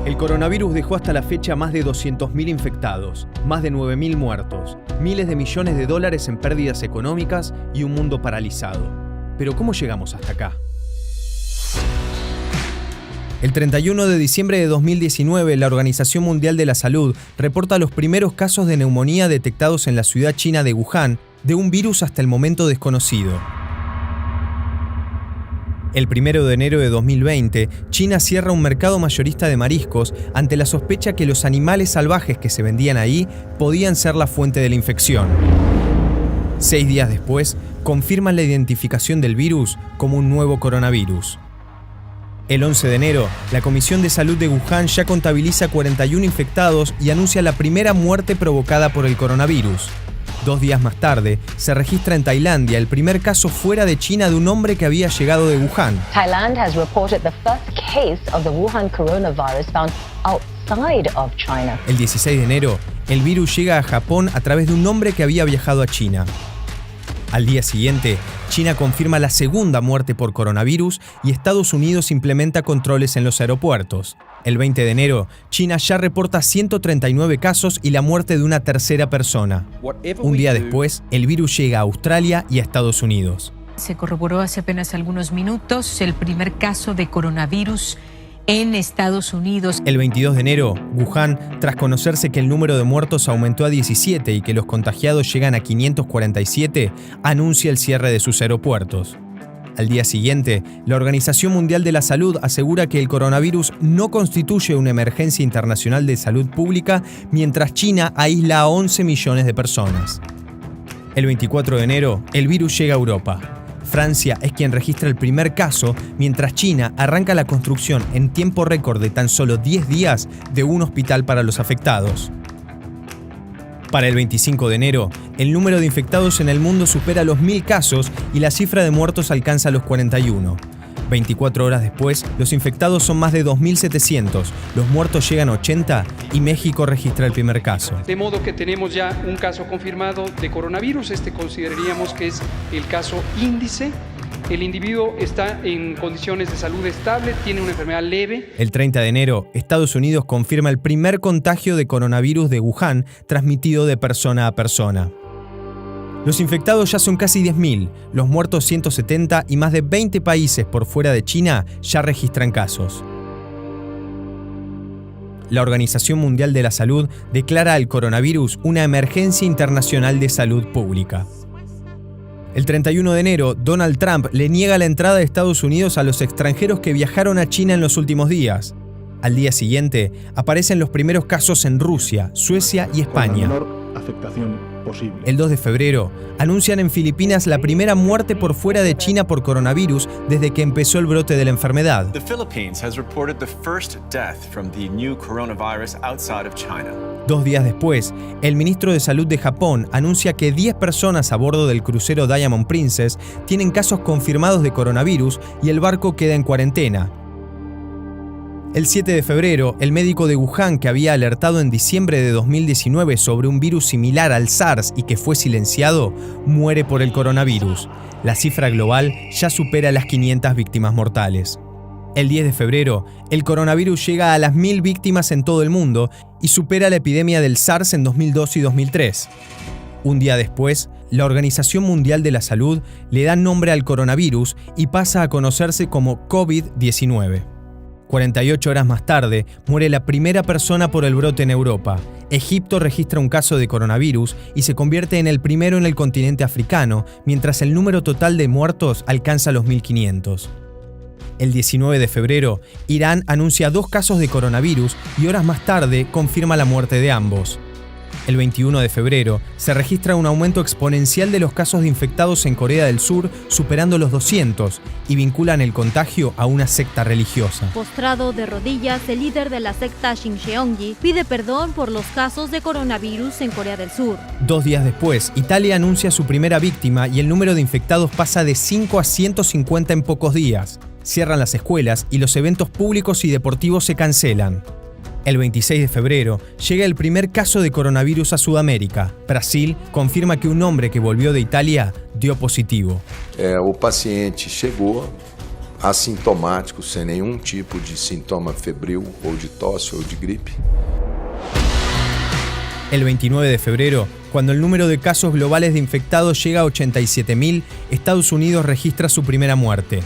El coronavirus dejó hasta la fecha más de 200.000 infectados, más de 9.000 muertos, miles de millones de dólares en pérdidas económicas y un mundo paralizado. Pero ¿cómo llegamos hasta acá? El 31 de diciembre de 2019, la Organización Mundial de la Salud reporta los primeros casos de neumonía detectados en la ciudad china de Wuhan, de un virus hasta el momento desconocido. El 1 de enero de 2020, China cierra un mercado mayorista de mariscos ante la sospecha que los animales salvajes que se vendían ahí podían ser la fuente de la infección. 6 días después, confirman la identificación del virus como un nuevo coronavirus. El 11 de enero, la Comisión de Salud de Wuhan ya contabiliza 41 infectados y anuncia la primera muerte provocada por el coronavirus. 2 días más tarde, se registra en Tailandia el primer caso fuera de China de un hombre que había llegado de Wuhan. Thailand has reported the first case of the Wuhan coronavirus found outside of China. El 16 de enero, el virus llega a Japón a través de un hombre que había viajado a China. Al día siguiente, China confirma la segunda muerte por coronavirus y Estados Unidos implementa controles en los aeropuertos. El 20 de enero, China ya reporta 139 casos y la muerte de una tercera persona. Un día después, el virus llega a Australia y a Estados Unidos. Se corroboró hace apenas algunos minutos el primer caso de coronavirus en Estados Unidos. El 22 de enero, Wuhan, tras conocerse que el número de muertos aumentó a 17 y que los contagiados llegan a 547, anuncia el cierre de sus aeropuertos. Al día siguiente, la Organización Mundial de la Salud asegura que el coronavirus no constituye una emergencia internacional de salud pública, mientras China aísla a 11 millones de personas. El 24 de enero, el virus llega a Europa. Francia es quien registra el primer caso, mientras China arranca la construcción en tiempo récord de tan solo 10 días de un hospital para los afectados. Para el 25 de enero, el número de infectados en el mundo supera los 1.000 casos y la cifra de muertos alcanza los 41. 24 horas después, los infectados son más de 2.700, los muertos llegan a 80 y México registra el primer caso. De modo que tenemos ya un caso confirmado de coronavirus. Consideraríamos que es el caso índice. El individuo está en condiciones de salud estable, tiene una enfermedad leve. El 30 de enero, Estados Unidos confirma el primer contagio de coronavirus de Wuhan, transmitido de persona a persona. Los infectados ya son casi 10.000, los muertos 170 y más de 20 países por fuera de China ya registran casos. La Organización Mundial de la Salud declara al coronavirus una emergencia internacional de salud pública. El 31 de enero, Donald Trump le niega la entrada de Estados Unidos a los extranjeros que viajaron a China en los últimos días. Al día siguiente, aparecen los primeros casos en Rusia, Suecia y España. El 2 de febrero, anuncian en Filipinas la primera muerte por fuera de China por coronavirus desde que empezó el brote de la enfermedad. The Philippines has reported the first death from the new coronavirus outside of China. 2 días después, el ministro de Salud de Japón anuncia que 10 personas a bordo del crucero Diamond Princess tienen casos confirmados de coronavirus y el barco queda en cuarentena. El 7 de febrero, el médico de Wuhan que había alertado en diciembre de 2019 sobre un virus similar al SARS y que fue silenciado, muere por el coronavirus. La cifra global ya supera las 500 víctimas mortales. El 10 de febrero, el coronavirus llega a las 1.000 víctimas en todo el mundo y supera la epidemia del SARS en 2002 y 2003. Un día después, la Organización Mundial de la Salud le da nombre al coronavirus y pasa a conocerse como COVID-19. 48 horas más tarde, muere la primera persona por el brote en Europa. Egipto registra un caso de coronavirus y se convierte en el primero en el continente africano, mientras el número total de muertos alcanza los 1.500. El 19 de febrero, Irán anuncia 2 casos de coronavirus y horas más tarde confirma la muerte de ambos. El 21 de febrero, se registra un aumento exponencial de los casos de infectados en Corea del Sur, superando los 200, y vinculan el contagio a una secta religiosa. Postrado de rodillas, el líder de la secta Shincheonji pide perdón por los casos de coronavirus en Corea del Sur. 2 días después, Italia anuncia su primera víctima y el número de infectados pasa de 5 a 150 en pocos días. Cierran las escuelas y los eventos públicos y deportivos se cancelan. El 26 de febrero llega el primer caso de coronavirus a Sudamérica. Brasil confirma que un hombre que volvió de Italia dio positivo. O paciente chegou assintomáticos, sem nenhum tipo de sintoma febril ou de tosse ou de gripe. El 29 de febrero, cuando el número de casos globales de infectados llega a 87.000, Estados Unidos registra su primera muerte.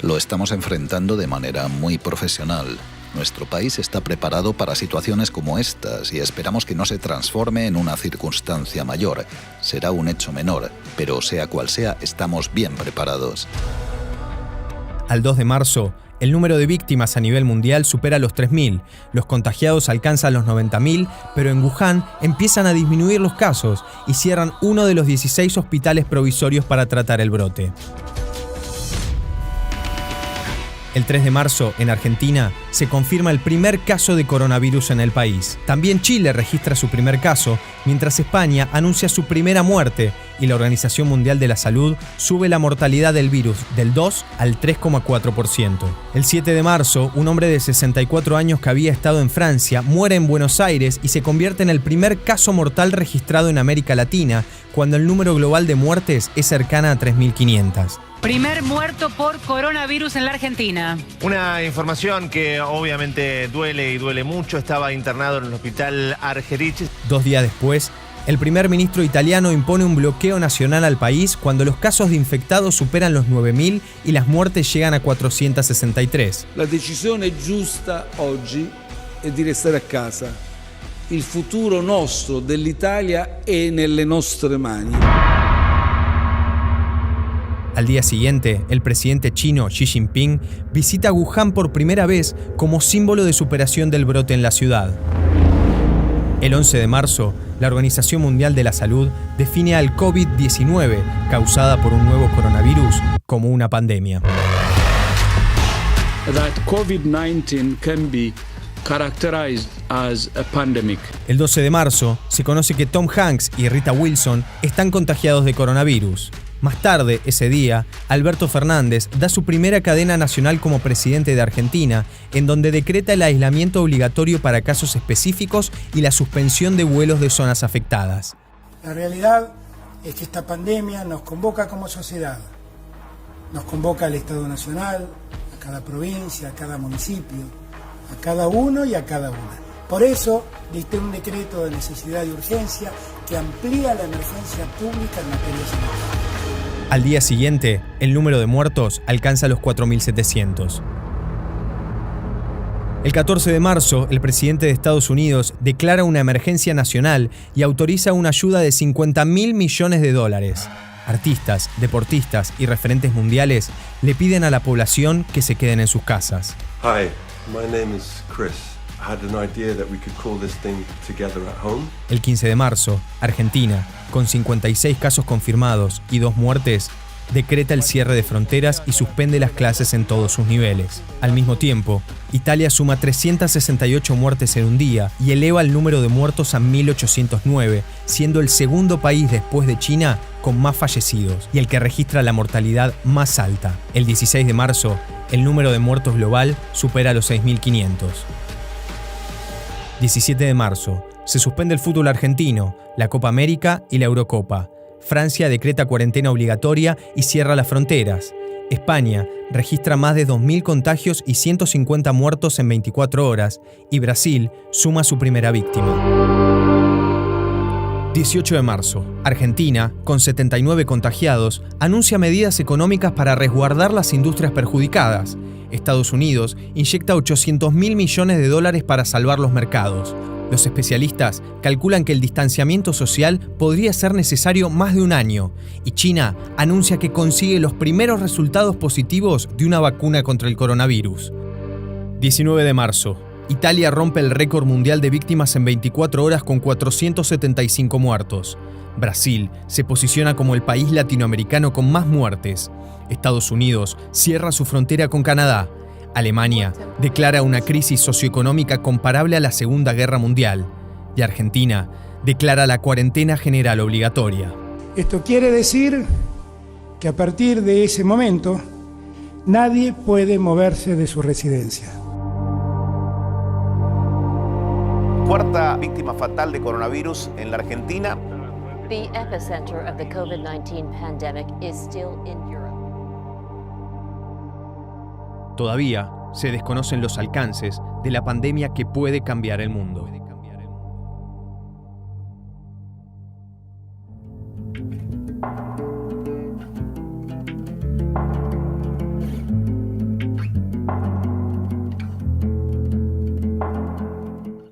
Lo estamos enfrentando de manera muy profesional. Nuestro país está preparado para situaciones como estas y esperamos que no se transforme en una circunstancia mayor. Será un hecho menor, pero sea cual sea, estamos bien preparados. Al 2 de marzo, el número de víctimas a nivel mundial supera los 3.000, los contagiados alcanzan los 90.000, pero en Wuhan empiezan a disminuir los casos y cierran uno de los 16 hospitales provisorios para tratar el brote. El 3 de marzo, en Argentina, se confirma el primer caso de coronavirus en el país. También Chile registra su primer caso, mientras España anuncia su primera muerte y la Organización Mundial de la Salud sube la mortalidad del virus del 2 al 3,4%. El 7 de marzo, un hombre de 64 años que había estado en Francia muere en Buenos Aires y se convierte en el primer caso mortal registrado en América Latina, cuando el número global de muertes es cercana a 3.500. Primer muerto por coronavirus en la Argentina. Una información que obviamente duele y duele mucho. Estaba internado en el hospital Argerich. 2 días después, el primer ministro italiano impone un bloqueo nacional al país cuando los casos de infectados superan los 9.000 y las muertes llegan a 463. La decisione giusta oggi è di restare a casa. Il futuro nostro dell'Italia è nelle nostre mani. Al día siguiente, el presidente chino Xi Jinping visita Wuhan por primera vez como símbolo de superación del brote en la ciudad. El 11 de marzo, la Organización Mundial de la Salud define al COVID-19, causada por un nuevo coronavirus, como una pandemia. That COVID-19 can be characterized as a pandemic. El 12 de marzo, se conoce que Tom Hanks y Rita Wilson están contagiados de coronavirus. Más tarde, ese día, Alberto Fernández da su primera cadena nacional como presidente de Argentina, en donde decreta el aislamiento obligatorio para casos específicos y la suspensión de vuelos de zonas afectadas. La realidad es que esta pandemia nos convoca como sociedad, nos convoca al Estado Nacional, a cada provincia, a cada municipio, a cada uno y a cada una. Por eso, dicté un decreto de necesidad y urgencia que amplía la emergencia pública en materia sanitaria. Al día siguiente, el número de muertos alcanza los 4.700. El 14 de marzo, el presidente de Estados Unidos declara una emergencia nacional y autoriza una ayuda de $50.000 millones. Artistas, deportistas y referentes mundiales le piden a la población que se queden en sus casas. Hi, my name is Chris. I had an idea that we could call this thing together at home. El 15 de marzo, Argentina, con 56 casos confirmados y 2 muertes, decreta el cierre de fronteras y suspende las clases en todos sus niveles. Al mismo tiempo, Italia suma 368 muertes en un día y eleva el número de muertos a 1.809, siendo el segundo país después de China con más fallecidos y el que registra la mortalidad más alta. El 16 de marzo, el número de muertos global supera los 6.500. 17 de marzo, se suspende el fútbol argentino, la Copa América y la Eurocopa. Francia decreta cuarentena obligatoria y cierra las fronteras. España registra más de 2.000 contagios y 150 muertos en 24 horas. Y Brasil suma su primera víctima. 18 de marzo, Argentina, con 79 contagiados, anuncia medidas económicas para resguardar las industrias perjudicadas. Estados Unidos inyecta $800.000 millones para salvar los mercados. Los especialistas calculan que el distanciamiento social podría ser necesario más de un año, y China anuncia que consigue los primeros resultados positivos de una vacuna contra el coronavirus. 19 de marzo. Italia rompe el récord mundial de víctimas en 24 horas con 475 muertos. Brasil se posiciona como el país latinoamericano con más muertes. Estados Unidos cierra su frontera con Canadá. Alemania declara una crisis socioeconómica comparable a la Segunda Guerra Mundial. Y Argentina declara la cuarentena general obligatoria. Esto quiere decir que a partir de ese momento nadie puede moverse de su residencia. Cuarta víctima fatal de coronavirus en la Argentina. The epicenter of the COVID-19 pandemic is still in Europe. Todavía se desconocen los alcances de la pandemia que puede cambiar el mundo.